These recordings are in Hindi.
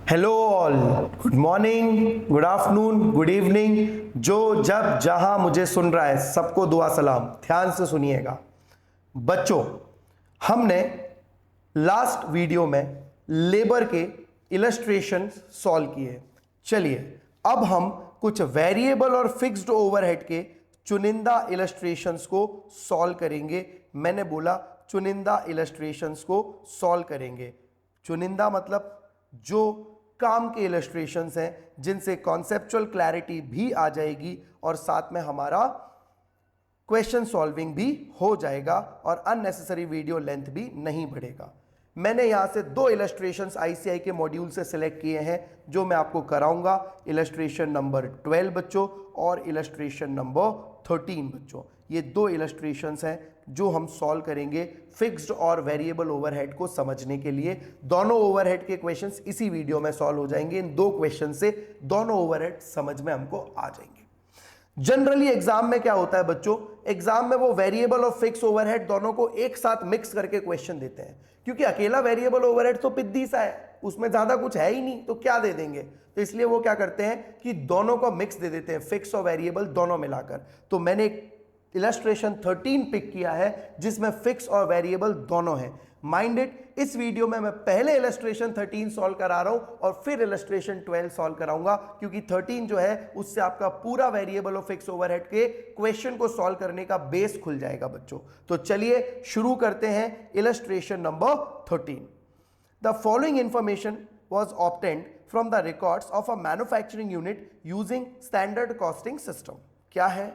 Hello all, good morning, good afternoon, good evening. जो जब जहां मुझे सुन रहा है सबको दुआ सलाम। ध्यान से सुनिएगा बच्चों। हमने लास्ट वीडियो में लेबर के इलस्ट्रेशन सॉल्व किए। चलिए अब हम कुछ वेरिएबल और फिक्स्ड ओवरहेड के चुनिंदा इलस्ट्रेशंस को सॉल्व करेंगे। मैंने बोला चुनिंदा इलस्ट्रेशंस को सॉल्व करेंगे। चुनिंदा मतलब जो काम के इलस्ट्रेशंस हैं जिनसे कॉन्सेप्चुअल क्लैरिटी भी आ जाएगी और साथ में हमारा क्वेश्चन सॉल्विंग भी हो जाएगा और अननेसेसरी वीडियो लेंथ भी नहीं बढ़ेगा। मैंने यहां से दो इलस्ट्रेशंस आईसीआई के मॉड्यूल से सिलेक्ट किए हैं जो मैं आपको कराऊंगा। इलस्ट्रेशन नंबर 12 बच्चों और इलस्ट्रेशन नंबर 13 बच्चों। ये दो इलस्ट्रेशंस हैं जो हम सॉल्व करेंगे फिक्स्ड और वेरिएबल ओवरहेड को समझने के लिए। दोनों ओवरहेड के क्वेश्चंस इसी वीडियो में सॉल्व हो जाएंगे। इन दो क्वेश्चन से दोनों ओवरहेड समझ में हमको आ जाएंगे। जनरली एग्जाम में क्या होता है बच्चों, एग्जाम में वो वेरिएबल और फिक्स ओवरहेड दोनों को एक साथ मिक्स करके क्वेश्चन देते हैं, क्योंकि अकेला वेरिएबल ओवरहेड तो पिद्दी सा है, उसमें ज्यादा कुछ है ही नहीं, तो क्या दे देंगे। तो इसलिए वो क्या करते हैं कि दोनों को मिक्स दे देते हैं, फिक्स और वेरिएबल दोनों मिलाकर। तो मैंने इलस्ट्रेशन 13 पिक किया है जिसमें फिक्स और वेरिएबल दोनों हैं। माइंड इट, इस वीडियो में मैं पहले इलस्ट्रेशन 13 सॉल्व करा रहा हूं और फिर इलस्ट्रेशन 12 सॉल्व कराऊंगा, क्योंकि 13 जो है उससे आपका पूरा वेरिएबल और फिक्स ओवरहेड के क्वेश्चन को सॉल्व करने का बेस खुल जाएगा बच्चों। तो चलिए शुरू करते हैं illustration number 13। The following information was obtained from the records of a manufacturing unit using standard costing system। क्या है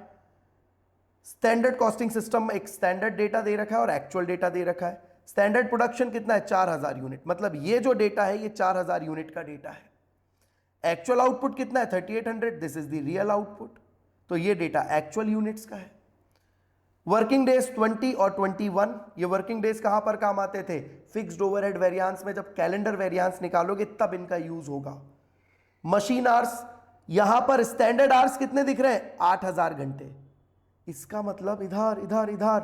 स्टैंडर्ड कॉस्टिंग सिस्टम? एक स्टैंडर्ड डेटा दे रखा है और एक्चुअल डेटा दे रखा है। स्टैंडर्ड प्रोडक्शन कितना है? 4000 यूनिट, मतलब ये जो डेटा है ये 4000 यूनिट का डेटा है। एक्चुअल आउटपुट कितना है? 3800, this is the real output. तो ये डेटा एक्चुअल यूनिट्स का है। वर्किंग डेज 20 और 21, ये वर्किंग डेज कहां पर काम आते थे? फिक्स्ड ओवरहेड वेरिएंस में। जब कैलेंडर वेरिएंस निकालोगे तब इनका यूज होगा। मशीन आवर्स, यहां पर स्टैंडर्ड आवर्स कितने दिख रहे हैं? 8000 घंटे। इसका मतलब इधर इधर इधर,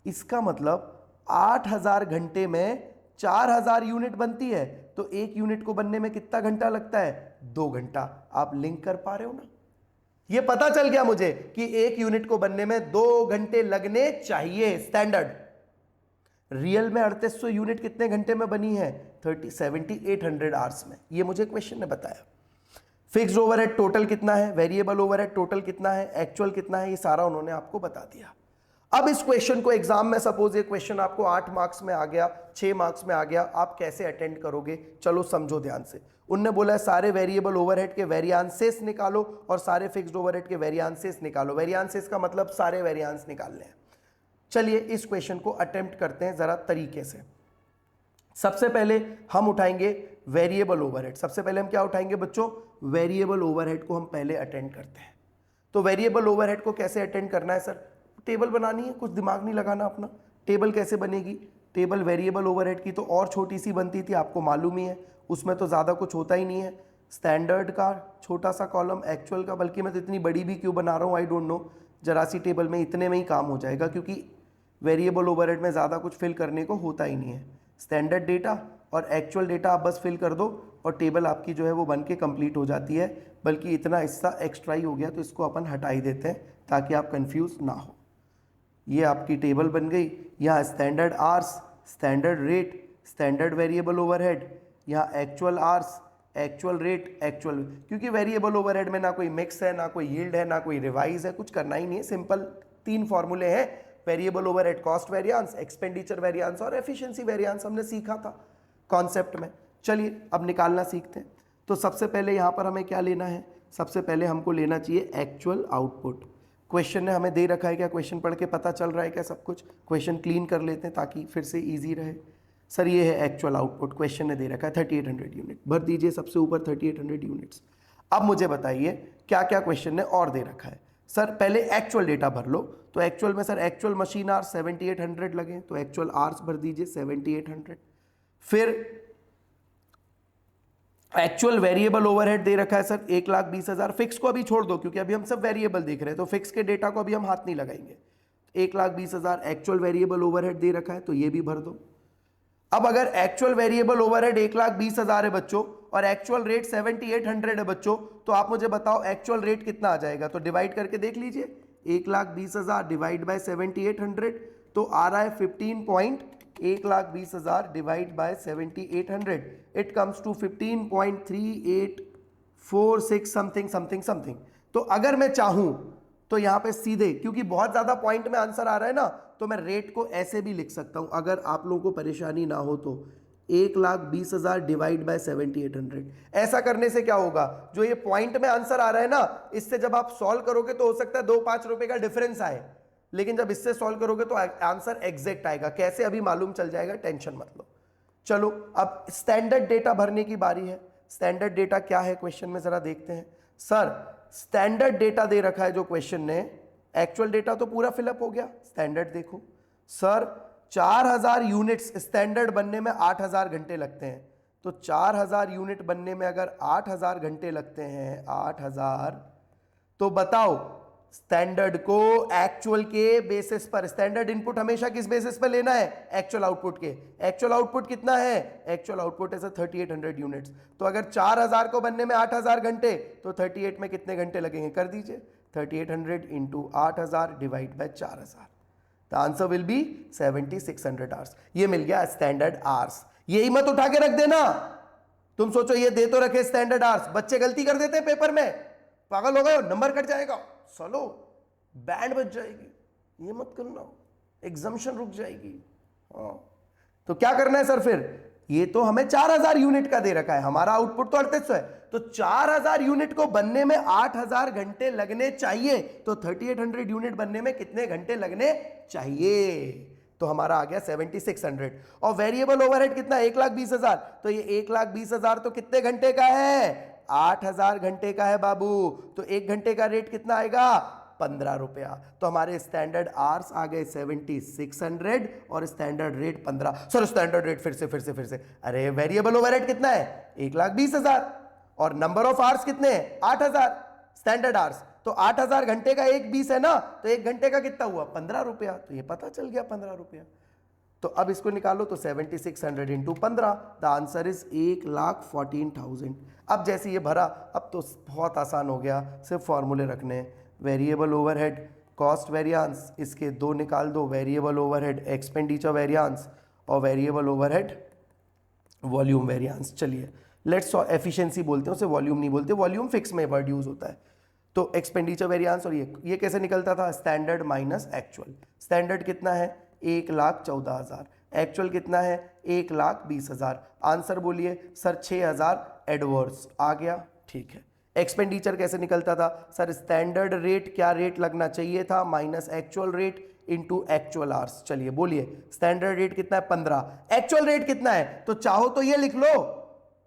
इसका मतलब 8000 घंटे में 4000 यूनिट बनती है, तो एक यूनिट को बनने में कितना घंटा लगता है? 2 घंटा। आप लिंक कर पा रहे हो ना? ये पता चल गया मुझे कि एक यूनिट को बनने में 2 घंटे लगने चाहिए स्टैंडर्ड। रियल में 3800 यूनिट कितने घंटे में बनी है? 7800 आवर्स में। ये मुझे क्वेश्चन ने बताया। फिक्स्ड ओवरहेड टोटल कितना है, वेरिएबल ओवरहेड टोटल कितना है, एक्चुअल कितना है, ये सारा उन्होंने आपको बता दिया। अब इस क्वेश्चन को एग्जाम में सपोज ये क्वेश्चन आपको 8 मार्क्स में आ गया, 6 मार्क्स में आ गया, आप कैसे अटेंड करोगे? चलो समझो ध्यान से। उनने बोला है सारे वेरिएबल ओवरहेड के वेरिएंसेस निकालो और सारे फिक्स्ड ओवरहेड के वेरिएंसेस निकालो। वेरिएंसेस का मतलब सारे वेरिएंस निकालने हैं। चलिए इस क्वेश्चन को अटेम्प्ट करते हैं जरा तरीके से। सबसे पहले हम उठाएंगे वेरिएबल ओवरहेड। सबसे पहले हम क्या उठाएंगे बच्चों? वेरिएबल ओवरहेड को हम पहले अटेंड करते हैं। तो वेरिएबल ओवरहेड को कैसे अटेंड करना है सर? टेबल बनानी है, कुछ दिमाग नहीं लगाना अपना। टेबल कैसे बनेगी? टेबल वेरिएबल ओवरहेड की तो और छोटी सी बनती थी, आपको मालूम ही है। उसमें तो ज़्यादा कुछ होता ही नहीं है। स्टैंडर्ड का छोटा सा कॉलम, एक्चुअल का, बल्कि मैं तो इतनी बड़ी भी क्यों बना रहा हूँ आई डोंट नो। जरा सी टेबल में इतने में ही काम हो जाएगा, क्योंकि वेरिएबल ओवरहेड में ज़्यादा कुछ फिल करने को होता ही नहीं है। स्टैंडर्ड डेटा और एक्चुअल डेटा आप बस फिल कर दो और टेबल आपकी जो है वो बन के कंप्लीट हो जाती है। बल्कि इतना हिस्सा एक्स्ट्रा ही हो गया, तो इसको अपन हटा ही देते हैं ताकि आप कंफ्यूज ना हो। ये आपकी टेबल बन गई। यहाँ standard hours, standard rate, standard variable overhead, यहाँ actual hours, actual rate, actual. क्योंकि वेरिएबल ओवरहेड में ना कोई मिक्स है, ना कोई यील्ड है, ना कोई रिवाइज है, कुछ करना ही नहीं है। सिंपल 3 फॉर्मूले हैं। Variable overhead cost variance, expenditure variance और एफिशिएंसी वेरिएंस हमने सीखा था कॉन्सेप्ट में। चलिए अब निकालना सीखते हैं। तो सबसे पहले यहाँ पर हमें क्या लेना है? सबसे पहले हमको लेना चाहिए एक्चुअल आउटपुट। क्वेश्चन ने हमें दे रखा है क्या? क्वेश्चन पढ़ के पता चल रहा है क्या सब कुछ? क्वेश्चन क्लीन कर लेते हैं ताकि फिर से ईजी रहे। सर ये है एक्चुअल आउटपुट, क्वेश्चन ने दे रखा है 3800 यूनिट। भर दीजिए सबसे ऊपर 3800 यूनिट्स। अब मुझे बताइए क्या क्या क्वेश्चन ने और दे रखा है। सर पहले एक्चुअल डेटा भर लो। तो एक्चुअल में सर एक्चुअल मशीन आवर्स 7800 लगे, तो एक्चुअल आवर्स भर दीजिए 7800। फिर एक्चुअल वेरिएबल ओवरहेड दे रखा है सर 1,20,000। फिक्स को अभी छोड़ दो क्योंकि अभी हम सब वेरिएबल देख रहे हैं, तो फिक्स के डेटा को अभी हम हाथ नहीं लगाएंगे। 1,20,000 एक्चुअल वेरिएबल ओवरहेड दे रखा है, तो ये भी भर दो। अब अगर एक्चुअल वेरिएबल ओवरहेड 1,20,000 है बच्चों और एक्चुअल रेट 7,800 है बच्चों, तो आप मुझे बताओ एक्चुअल रेट कितना आ जाएगा। तो डिवाइड करके देख लीजिए, 1,20,000 डिवाइड बाय 7,800 तो आ रहा है 1,20,000 divide by 7,800, it comes to 15.3846 something something something. तो अगर मैं चाहूं तो यहां पे सीधे, क्योंकि बहुत ज्यादा पॉइंट में आंसर आ रहा है ना, तो मैं रेट को ऐसे भी लिख सकता हूं अगर आप लोगों को परेशानी ना हो तो। 1,20,000 डिवाइड बाय 7,800। ऐसा करने से क्या होगा, जो ये पॉइंट में आंसर आ रहा है ना, इससे जब आप सॉल्व करोगे तो हो सकता है 2-5 रुपए का डिफरेंस आए, लेकिन जब इससे सॉल्व करोगे तो आंसर एग्जैक्ट आएगा। कैसे अभी मालूम चल जाएगा, टेंशन मत लो। चलो अब स्टैंडर्ड डेटा भरने की बारी है। स्टैंडर्ड डेटा क्या है क्वेश्चन में, जरा देखते हैं। सर स्टैंडर्ड डेटा दे रखा है जो क्वेश्चन ने, एक्चुअल डेटा तो पूरा फिलअप हो गया, स्टैंडर्ड देखो। सर 4,000 यूनिट्स स्टैंडर्ड बनने में 8,000 घंटे लगते हैं। तो 4,000 यूनिट बनने में अगर 8,000 घंटे लगते हैं, 8,000, तो बताओ स्टैंडर्ड को एक्चुअल के बेसिस पर, स्टैंडर्ड इनपुट हमेशा किस बेसिस पर लेना है, एक्चुअल आउटपुट के। एक्चुअल आउटपुट कितना है, एक्चुअल आउटपुट है 3,800 यूनिट्स। तो अगर 4,000 को बनने में 8,000 घंटे, तो 38 में कितने घंटे लगेंगे, कर दीजिए। 3,800 into 8,000 divide by 4,000, the answer will B 7,600 hours. ये मिल गया स्टैंडर्ड आवर्स। यही मत उठा के रख देना, तुम सोचो ये दे तो रखे स्टैंडर्ड आवर्स, बच्चे गलती कर देते हैं पेपर में, पागल हो गए, नंबर कट जाएगा, चलो बैंड बच जाएगी, ये मत करना, एग्जामिशन रुक जाएगी। हाँ, तो क्या करना है सर फिर, ये तो हमें 4,000 यूनिट का दे रखा है, हमारा आउटपुट तो 3800 है, तो 4,000 यूनिट को बनने में 8,000 घंटे लगने चाहिए। तो 3,800 यूनिट बनने में कितने घंटे लगने चाहिए, तो हमारा आ गया 7,600। और वेरिएबल ओवरहेड कितना, 1,20,000, तो ये 1,20,000 तो कितने घंटे का है, 8,000 घंटे का है बाबू। तो 1 घंटे का रेट कितना आएगा, 15 रुपया। तो हमारे स्टैंडर्ड आवर्स आ गए 7,600 और standard rate 15। Sir standard rate फिर से, अरे वेरिएबल ओवरहेड कितना है, 1,20,000 और नंबर ऑफ आवर्स कितने हैं, 8,000 स्टैंडर्ड आवर्स। तो 8,000 घंटे का 1,20 है ना, तो 1 घंटे का कितना हुआ, 15 रुपया। तो ये पता चल गया 15 रुपया। तो अब इसको निकालो, तो 7,600 इंटू 15, द आंसर इज 1,14,000। अब जैसे ये भरा, अब तो बहुत आसान हो गया, सिर्फ फॉर्मूले रखने। वेरिएबल ओवरहेड कॉस्ट वेरियांस, इसके दो निकाल दो, वेरिएबल ओवरहेड एक्सपेंडिचर वेरियांस और वेरिएबल ओवरहेड वॉल्यूम वेरियांस। चलिए लेट्स एफिशिएंसी बोलते हैं उसे, वॉल्यूम नहीं बोलते, वॉल्यूम फिक्स में वर्ड यूज होता है। तो एक्सपेंडिचर वेरियांस, और ये कैसे निकलता था, स्टैंडर्ड माइनस एक्चुअल। स्टैंडर्ड कितना है, 1,14,000, एक्चुअल कितना है, 1,20,000। आंसर बोलिए सर 6,000 एडवर्स आ गया, ठीक है। एक्सपेंडिचर कैसे निकलता था सर, स्टैंडर्ड रेट, क्या रेट लगना चाहिए था, minus actual rate into actual hours. चलिए बोलिए स्टैंडर्ड रेट कितना है, 15, एक्चुअल रेट कितना है, तो चाहो तो ये लिख लो,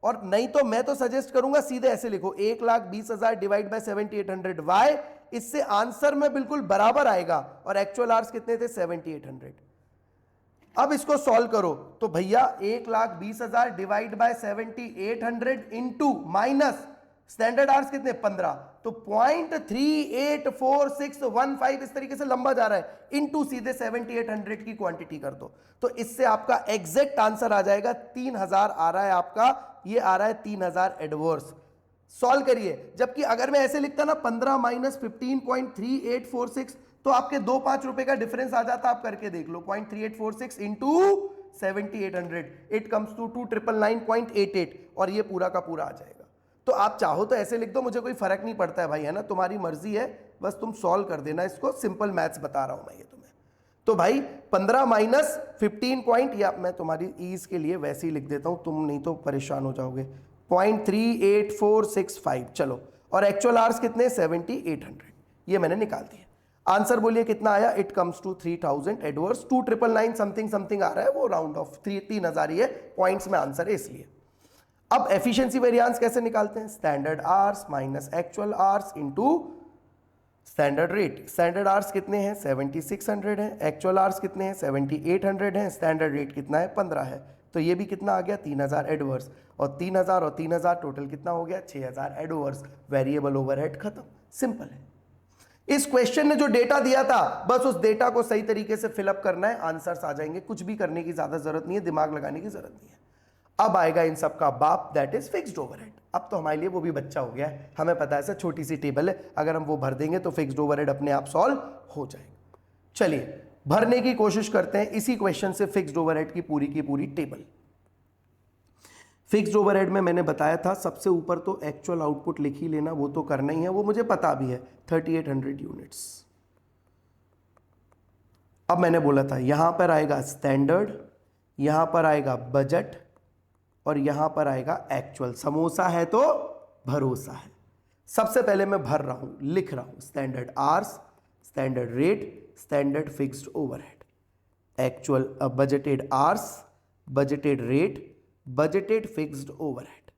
और नहीं तो मैं तो सजेस्ट करूंगा सीधे ऐसे लिखो, 1,20,000 डिवाइड बाय 7,800। वाई, इससे आंसर में बिल्कुल बराबर आएगा, और एक्चुअल आवर्स कितने थे, 7,800। अब इसको सॉल्व करो, तो भैया 1,20,000 divide by 7,800 into minus standard hours कितने, 15, तो 0.384615 इस तरीके से लंबा जा रहा है, इंटू सीधे 7,800 की क्वांटिटी कर दो, तो इससे आपका एग्जैक्ट आंसर आ जाएगा 3,000 आ रहा है आपका, ये आ रहा है 3,000 एडवर्स। सॉल्व करिए, जबकि अगर मैं ऐसे लिखता ना 15 माइनस 15.3846, तो आपके 2-5 रुपए का डिफरेंस आ जाता, आप करके देख लो, 0.3846 इंटू 7,800, इट कम्स टू 2,999.88, और ये पूरा का पूरा आ जाएगा। तो आप चाहो तो ऐसे लिख दो, मुझे कोई फर्क नहीं पड़ता है भाई, है ना, तुम्हारी मर्जी है, बस तुम सॉल्व कर देना इसको, सिंपल मैथ्स बता रहा हूं मैं ये तुम्हें। तो भाई 15 माइनस 15 पॉइंट, या मैं तुम्हारी ईज के लिए वैसे ही लिख देता हूं, तुम नहीं तो परेशान हो जाओगे, 0.38465। चलो, और एक्चुअल आवर्स कितने, 7,800, ये मैंने निकाल दिया। आंसर बोलिए कितना आया, it comes to 3,000 adverse, 2,999 something something आ रहा है, वो राउंड ऑफ 3,000 ही है, पॉइंट्स में आंसर है इसलिए। अब एफिशिएंसी वेरिएंस कैसे निकालते हैं, standard hours minus actual hours into standard rate. Standard hours कितने हैं, 7,600 है, एक्चुअल आवर्स कितने हैं, 7,800 है, स्टैंडर्ड रेट कितना है, 15 है, तो ये भी कितना आ गया, 3,000 एडवर्स, और 3,000 टोटल कितना हो गया, 6,000 एडवर्स। वेरिएबल ओवरहेड खत्म, सिंपल है। इस क्वेश्चन ने जो डेटा दिया था बस उस डेटा को सही तरीके से फिलअप करना है, आंसर्स आ जाएंगे, कुछ भी करने की ज्यादा जरूरत नहीं है, दिमाग लगाने की जरूरत नहीं है। अब आएगा इन सब का बाप, दैट इज फिक्स्ड ओवरहेड। अब तो हमारे लिए वो भी बच्चा हो गया है, हमें पता है सर छोटी सी टेबल है, अगर हम वो भर देंगे तो फिक्स्ड ओवरहेड अपने आप सॉल्व हो जाएगा। चलिए भरने की कोशिश करते हैं इसी क्वेश्चन से फिक्स्ड ओवरहेड की पूरी टेबल। फिक्स्ड ओवरहेड में मैंने बताया था सबसे ऊपर तो एक्चुअल आउटपुट लिख ही लेना, वो तो करना ही है, वो मुझे पता भी है 3800 यूनिट्स। अब मैंने बोला था यहां पर आएगा स्टैंडर्ड, यहां पर आएगा बजट और यहां पर आएगा एक्चुअल। समोसा है तो भरोसा है। सबसे पहले मैं भर रहा हूं, लिख रहा हूं standard hours, standard rate, standard fixed overhead, actual budgeted hours, budgeted rate, budgeted fixed overhead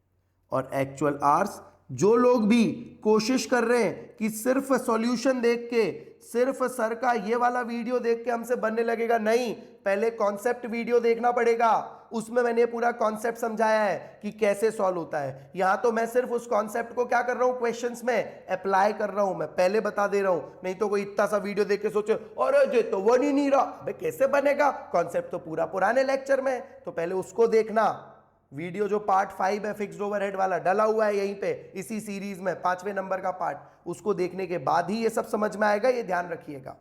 और एक्चुअल आर्स। जो लोग भी कोशिश कर रहे हैं कि सिर्फ सॉल्यूशन देख के, सिर्फ सर का ये वाला वीडियो देख के हमसे बनने लगेगा, नहीं, पहले कॉन्सेप्ट वीडियो देखना पड़ेगा, उसमें मैंने पूरा कॉन्सेप्ट समझाया है कि कैसे सॉल्व होता है। यहां तो मैं सिर्फ उस कॉन्सेप्ट को क्या कर रहा हूं, क्वेश्चंस में अप्लाई कर रहा हूं, मैं पहले बता दे रहा हूं, नहीं तो कोई इतना सा वीडियो देख के सोचे अरे ये तो बन ही नहीं रहा, भाई कैसे बनेगा, कॉन्सेप्ट तो पूरा पुराने लेक्चर में है, तो पहले उसको देखना। वीडियो जो पार्ट 5 है फिक्स्ड ओवरहेड वाला डला हुआ है यहीं पे, इसी सीरीज में 5वें नंबर का पार्ट, उसको देखने के बाद ही ये सब समझ में आएगा, ये ध्यान रखिएगा।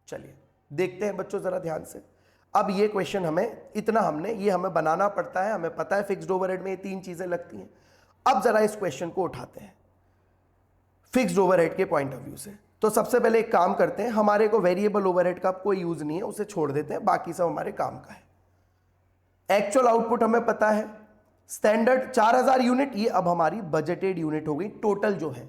चलिए देखते हैं बच्चों जरा ध्यान से। अब ये क्वेश्चन हमें इतना ये हमें बनाना पड़ता है, हमें पता है फिक्स्ड ओवरहेड में ये 3 चीजें लगती हैं। अब जरा इस क्वेश्चन को उठाते हैं फिक्स्ड ओवरहेड के पॉइंट ऑफ व्यू से। तो सबसे पहले एक काम करते हैं, हमारे को वेरिएबल ओवरहेड का कोई यूज नहीं है, उसे छोड़ देते हैं, बाकी सब हमारे काम का है। एक्चुअल आउटपुट हमें पता है, स्टैंडर्ड 4000 यूनिट, ये अब हमारी बजटेड यूनिट हो गई, टोटल जो है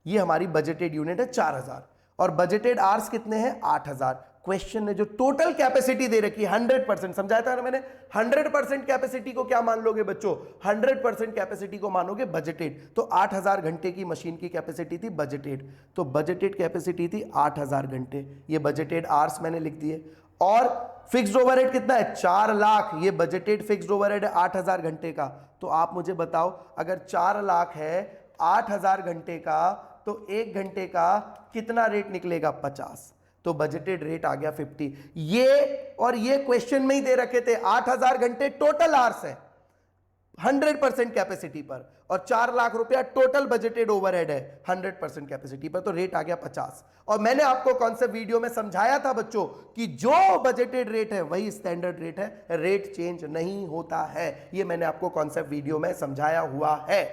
ये हमारी बजटेड यूनिट है 4000 और बजटेड आवर्स कितने हैं 8000। क्वेश्चन ने जो टोटल कैपेसिटी दे रखी है 100%, समझाया था ना मैंने, 100% कैपेसिटी को क्या मान लोगे बच्चों, 100% कैपेसिटी को मानोगे बजटेड। तो 8000 घंटे की मशीन की कैपेसिटी थी बजटेड, तो बजटेड कैपेसिटी थी 8000 घंटे, ये बजटेड आवर्स मैंने लिख दिए। और फिक्स्ड ओवरहेड कितना है 4 लाख, ये बजटेड फिक्स्ड ओवरहेड है 8000 घंटे का। तो आप मुझे बताओ अगर 4 लाख है 8000 घंटे का, तो 1 घंटे का कितना रेट निकलेगा 50, तो बजटेड रेट आ गया 50। ये और ये क्वेश्चन में ही दे रखे थे 8000 घंटे टोटल आवर्स है 100% कैपेसिटी पर, और 4 लाख रुपया टोटल बजटेड ओवरहेड है 100% कैपेसिटी पर, तो रेट आ गया 50। और मैंने आपको कॉन्सेप्ट वीडियो में समझाया था बच्चों कि जो बजटेड रेट है वही स्टैंडर्ड रेट है, रेट चेंज नहीं होता है। ये मैंने आपको कॉन्सेप्ट वीडियो में समझाया हुआ है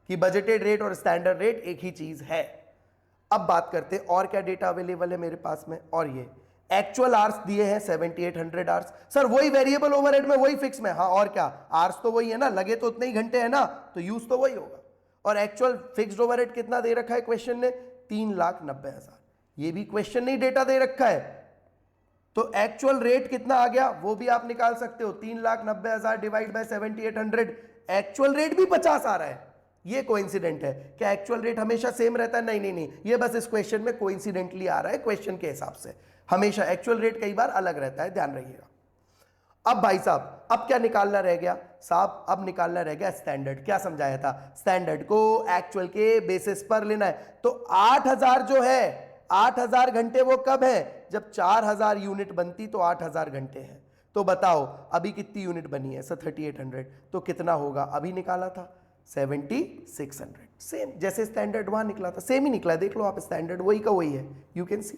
कि बजटेड रेट और स्टैंडर्ड रेट एक ही चीज है। अब बात करते हैं और क्या डेटा अवेलेबल है मेरे पास में, और ये एक्चुअल आवर्स दिए हैं 7800 आवर्स। सर वही वेरिएबल ओवरहेड में वही फिक्स में, हाँ और क्या, आवर्स तो वही है ना, लगे तो उतने ही घंटे है ना, तो यूज तो वही होगा। और एक्चुअल फिक्स्ड ओवरहेड कितना दे रखा है क्वेश्चन ने 3,90,000, ये भी क्वेश्चन नहीं डेटा दे रखा है, तो एक्चुअल रेट कितना आ गया वो भी आप निकाल सकते हो, 3,90,000 डिवाइड बाय 7800, एक्चुअल रेट भी 50 आ रहा है। ये कोइंसिडेंट है क्या, एक्चुअल रेट हमेशा सेम रहता है, नहीं नहीं नहीं, ये बस इस क्वेश्चन में कोइंसिडेंटली आ रहा है, क्वेश्चन के हिसाब से हमेशा एक्चुअल रेट कई बार अलग रहता है, ध्यान रखिएगा। अब भाई साहब अब क्या निकालना रह गया साहब, अब निकालना रह गया स्टैंडर्ड। क्या समझाया था, स्टैंडर्ड को एक्चुअल के बेसिस पर लेना है। तो 8000 जो है 8000 घंटे वो कब है, जब 4000 यूनिट बनती तो 8000 घंटे हैं। तो बताओ अभी कितनी यूनिट बनी है सर 3800, तो कितना होगा, अभी निकाला था 7600, सेम जैसे स्टैंडर्ड वहां निकला था सेम ही निकला, देख लो आप, स्टैंडर्ड वही का वही है, you can see.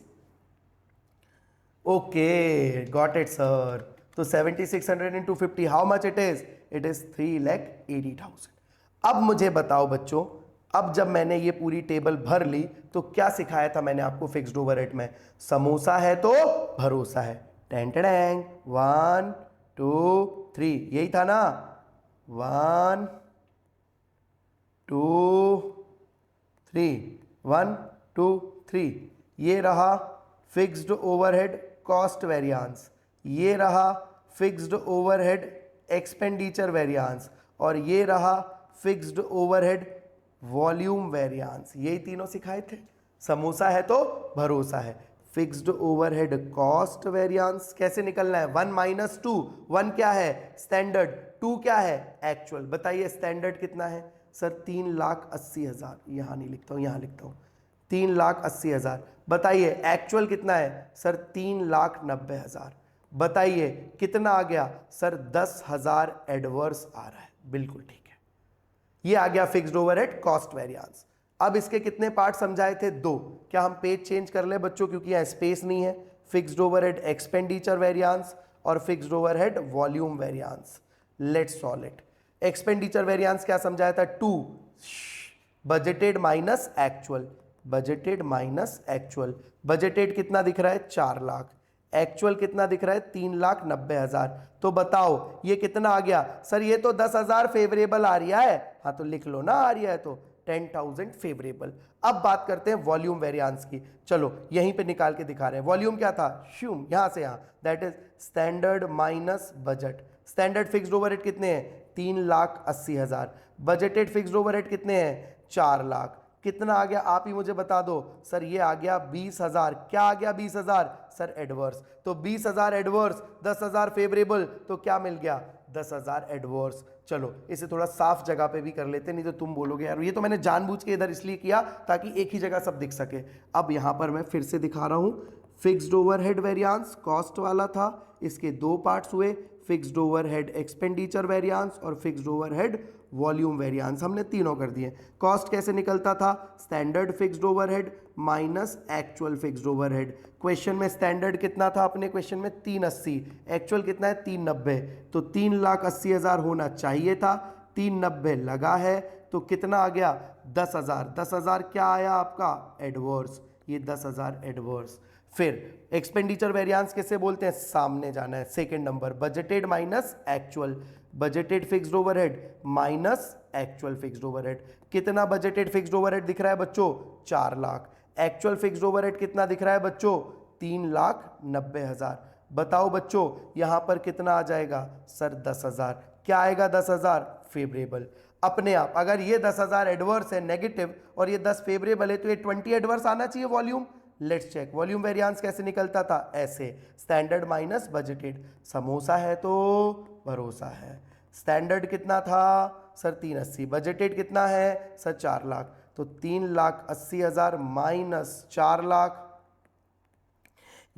Okay got it sir. तो 7600 into 50 how much it is 3,80,000। अब मुझे बताओ बच्चों, अब जब मैंने ये पूरी टेबल भर ली तो क्या सिखाया था मैंने आपको फिक्स्ड ओवरहेड में, समोसा है तो भरोसा है, टें टें 1 2 3, यही था ना, 1 2 3, 1 2 3, ये रहा फिक्स्ड ओवरहेड कॉस्ट वेरिएंस, ये रहा फिक्स्ड ओवरहेड एक्सपेंडिचर वेरिएंस, और ये रहा फिक्स्ड ओवरहेड वॉल्यूम वेरिएंस। यही तीनों सिखाए थे। समोसा है तो भरोसा है, फिक्स्ड ओवरहेड कॉस्ट वेरिएंस कैसे निकलना है, 1 - 2, 1 क्या है स्टैंडर्ड, 2 क्या है एक्चुअल। बताइए स्टैंडर्ड कितना है सर 3,80,000, यहां नहीं लिखता हूं यहां लिखता हूं, 3,80,000। बताइए एक्चुअल कितना है सर? 3,90,000। बताइए कितना आ गया सर? 10,000 एडवर्स आ रहा है। बिल्कुल ठीक है, ये आ गया फिक्स्ड ओवरहेड कॉस्ट वेरिएंस। अब इसके कितने पार्ट समझाए थे? 2। क्या हम पेज चेंज कर ले बच्चों, क्योंकि यहां स्पेस नहीं है? फिक्स्ड ओवरहेड एक्सपेंडिचर वेरिएंस और fixed overhead volume variance. Let's solve it. Expenditure variance क्या समझाया था? 2 budgeted minus actual. Budgeted minus actual. Budgeted कितना दिख रहा है? 4 लाख। एक्चुअल कितना दिख रहा है? 3,90,000। तो बताओ ये कितना आ गया सर? ये तो 10,000 फेवरेबल आ रहा है। हाँ तो लिख लो ना, आ रहा है तो 10,000 फेवरेबल। अब बात करते हैं वॉल्यूम वेरिएंस की। चलो यहीं पे निकाल के दिखा रहे हैं। वॉल्यूम क्या था? श्यूम, यहां से यहां, that is standard minus budget. Standard fixed overhead कितने हैं? 3,80,000। बजटेड फिक्स्ड ओवरहेड कितने हैं? 4 लाख। कितना आ गया आप ही मुझे बता दो सर? ये आ गया 20,000। क्या आ गया 20,000 सर? एडवर्स। तो 20,000 एडवर्स, 10,000 फेवरेबल, तो क्या मिल गया? 10,000 एडवर्स। चलो इसे थोड़ा साफ जगह पे भी कर लेते, नहीं तो तुम बोलोगे यार ये तो मैंने जानबूझ के इधर इसलिए किया ताकि एक ही जगह सब दिख सके। अब यहां पर मैं फिर से दिखा रहा हूं। फिक्स्ड ओवरहेड वेरिएंस कॉस्ट वाला था, इसके 2 पार्ट्स हुए, फिक्स्ड ओवरहेड एक्सपेंडिचर वेरिएंस और फिक्स्ड ओवरहेड वॉल्यूम वेरिएंस। हमने तीनों कर दिए। कॉस्ट कैसे निकलता था? Standard fixed overhead minus actual fixed overhead. Question में स्टैंडर्ड कितना था? अपने क्वेश्चन में 380। एक्चुअल कितना है? 390। तो 3,80,000 होना चाहिए था, 390 लगा है, तो कितना आ गया? 10,000। 10,000 क्या आया आपका? एडवर्स। ये 10,000 एडवर्स। फिर एक्सपेंडिचर वेरिएंस कैसे बोलते हैं? सामने जाना है, second number, budgeted minus actual. Budgeted fixed overhead minus actual fixed overhead. कितना बजटेड फिक्स्ड ओवरहेड दिख रहा है बच्चों? 4 लाख। एक्चुअल फिक्स्ड ओवरहेड कितना दिख रहा है बच्चों? 3,90,000। बताओ बच्चों यहां पर कितना आ जाएगा सर? 10,000। क्या आएगा? 10,000 फेवरेबल। अपने आप अगर ये 10,000 एडवर्स है नेगेटिव और ये 10 फेवरेबल है, तो ये 20 एडवर्स आना चाहिए volume. Let's check volume variance कैसे निकलता था? ऐसे, स्टैंडर्ड माइनस बजटेड। समोसा है तो भरोसा है। स्टैंडर्ड कितना था सर? 380। बजटेड कितना है सर? 4 लाख। तो 3,80,000 माइनस 4 लाख,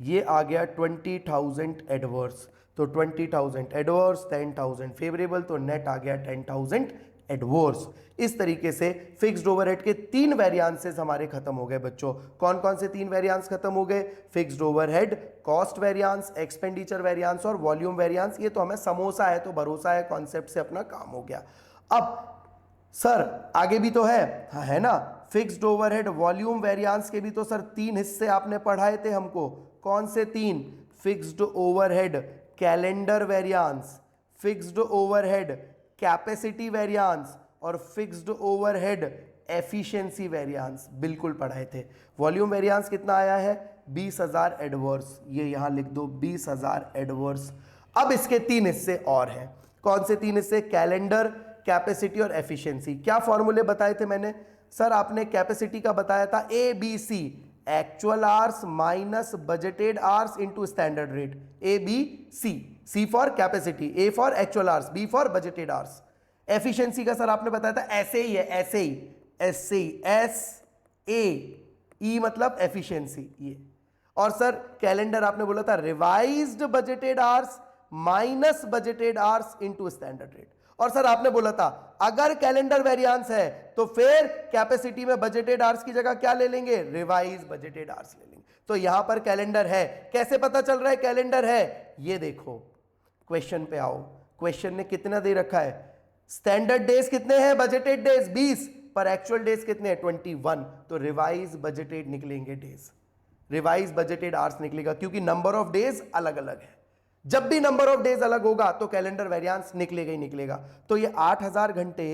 ये आ गया 20,000 एडवर्स। तो 20,000 एडवर्स, 10,000 फेवरेबल, तो नेट आ गया 10,000 एडवर्स। इस तरीके से फिक्स्ड ओवरहेड के 3 वेरिएंसेस हमारे खत्म हो गए बच्चों। कौन कौन से 3 वेरिएंस खत्म हो गए? Fixed overhead cost variance, expenditure variance और वॉल्यूम वेरिएंस। ये तो हमें समोसा है तो भरोसा है कॉन्सेप्ट से अपना काम हो गया। अब सर आगे भी तो है, हाँ है ना, फिक्स्ड ओवरहेड वॉल्यूम वेरिएंस के भी तो सर 3 हिस्से आपने पढ़ाए थे हमको। कौन से 3? Fixed overhead calendar variance, fixed overhead capacity variance और फिक्स्ड ओवरहेड एफिशिएंसी वेरिएंस। बिल्कुल पढ़ाए थे। वॉल्यूम वेरिएंस कितना आया है? 20,000 एडवर्स। ये यहां लिख दो 20,000 एडवर्स। अब इसके 3 हिस्से और हैं। कौन से 3 हिस्से? कैलेंडर, कैपेसिटी और एफिशिएंसी। क्या फॉर्मूले बताए थे मैंने सर? आपने कैपेसिटी का बताया था ABC, actual hours minus budgeted hours into standard rate. ABC, C for capacity, A for actual hours, B for budgeted hours. Efficiency का सर आपने बताया था ऐसे ही है, ऐसे ही, ऐसे ही, SAE मतलब एफिशिएंसी ये। और सर कैलेंडर आपने बोला था revised budgeted hours minus budgeted hours into standard rate. और सर आपने बोला था अगर कैलेंडर वेरिएंस है तो फिर कैपेसिटी में बजटेड आवर्स की जगह क्या ले लेंगे? रिवाइज बजटेड आवर्स ले लेंगे। तो यहां पर कैलेंडर है। कैसे पता चल रहा है कैलेंडर है? ये देखो क्वेश्चन पे आओ। क्वेश्चन ने कितना दे रखा है? स्टैंडर्ड डेज कितने हैं? बजटेड डेज 20, पर एक्चुअल डेज कितने हैं? 21। तो रिवाइज बजटेड निकलेंगे डेज, रिवाइज बजटेड आवर्स निकलेगा, क्योंकि नंबर ऑफ डेज अलग अलग है। जब भी नंबर ऑफ डेज अलग होगा तो कैलेंडर वेरिएंस निकलेगा ही निकलेगा। तो ये 8,000 घंटे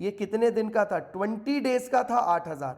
ये कितने दिन का था? 20 डेज का था 8,000।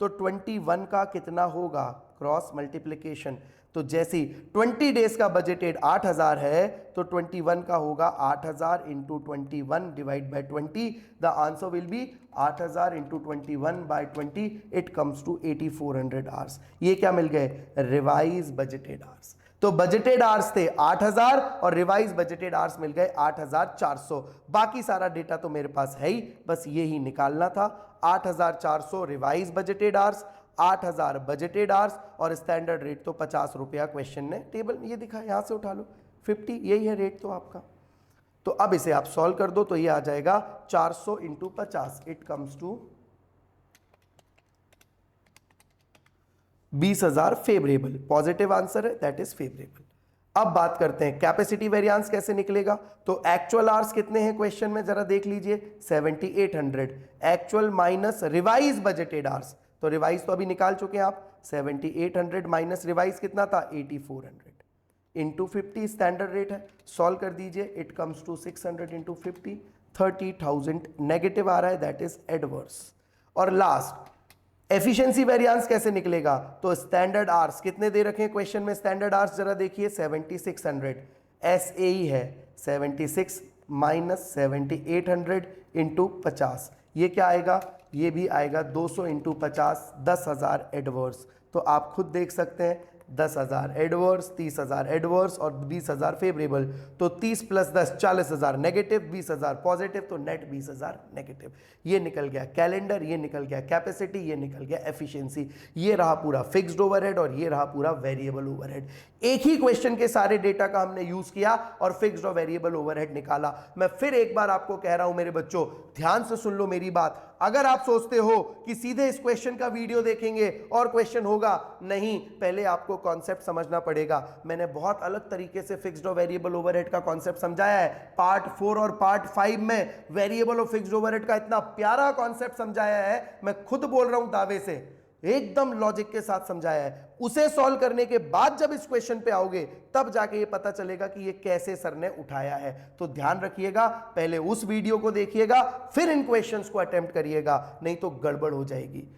तो 21 का कितना होगा? Cross multiplication. तो जैसी 20 डेज का बजटेड 8,000 है तो 21 का होगा 8,000 into 21 divide by 20। The answer will be 8,000 into 21 by 20। It comes to 8,400 hours. ये क्या मिल गए? Revise budgeted hours. तो बजटेड आवर्स थे 8,000 और रिवाइज बजटेड आवर्स मिल गए 8,400। बाकी सारा डेटा तो मेरे पास है ही, बस ये ही निकालना था। 8,400 revise budgeted hours, 8000 budgeted hours और स्टैंडर्ड रेट तो 50 रुपया क्वेश्चन ने टेबल में ये दिखा, यहां से उठा लो 50, यही है रेट तो आपका। तो अब इसे आप सॉल्व कर दो तो ये आ जाएगा 400 into 50, it comes to 20,000 favourable, positive answer है, दैट इज फेवरेबल। अब बात करते हैं कैपेसिटी वेरिएंस कैसे निकलेगा। तो एक्चुअल आवर्स कितने हैं क्वेश्चन में, जरा देख लीजिए 7800, actual minus revise budgeted hours, तो रिवाइज तो अभी निकाल चुके हैं आप, 7800 माइनस रिवाइज कितना था 8400 इंटू 50 स्टैंडर्ड रेट है, सॉल्व कर दीजिए, it comes to 600 into 50, 30,000 negative आ रहा है, दैट इज एडवर्स। और लास्ट एफिशिएंसी वेरिएंस कैसे निकलेगा, तो स्टैंडर्ड आवर्स कितने दे रखे हैं क्वेश्चन में, स्टैंडर्ड आवर्स जरा देखिए 7600, एसएई है 76 माइनस 7800 इंटू 50, ये क्या आएगा, ये भी आएगा 200 इंटू 50, 10,000 एडवर्स। तो आप खुद देख सकते हैं 10,000 एडवर्स, 30,000 एडवर्स और 20,000 फेवरेबल, तो 30 प्लस 10 40,000 नेगेटिव, 20,000 पॉजिटिव, तो नेट 20,000 नेगेटिव। ये निकल गया कैलेंडर, ये निकल गया कैपेसिटी, ये निकल गया एफिशिएंसी, ये रहा पूरा फिक्स्ड ओवरहेड और ये रहा पूरा वेरिएबल ओवरहेड। एक ही क्वेश्चन के सारे डेटा का हमने यूज किया और फिक्स्ड और वेरिएबल ओवरहेड निकाला। मैं फिर एक बार आपको कह रहा हूं मेरे बच्चों, ध्यान से सुन लो मेरी बात। अगर आप सोचते हो कि सीधे इस क्वेश्चन का वीडियो देखेंगे और क्वेश्चन होगा, नहीं, पहले आपको कॉन्सेप्ट समझना पड़ेगा। मैंने बहुत अलग तरीके से फिक्स्ड और वेरिएबल ओवरहेड का कॉन्सेप्ट समझाया है। पार्ट 4 और पार्ट 5 में वेरिएबल और फिक्स्ड ओवरहेड का इतना प्यारा कॉन्सेप्ट समझाया है, मैं खुद बोल रहा हूं दावे से, एकदम लॉजिक के साथ समझाया है। उसे सॉल्व करने के बाद जब इस क्वेश्चन पे आओगे तब जाके ये पता चलेगा कि ये कैसे सर ने उठाया है। तो ध्यान रखिएगा, पहले उस वीडियो को देखिएगा फिर इन क्वेश्चंस को अटेम्प्ट करिएगा, नहीं तो गड़बड़ हो जाएगी।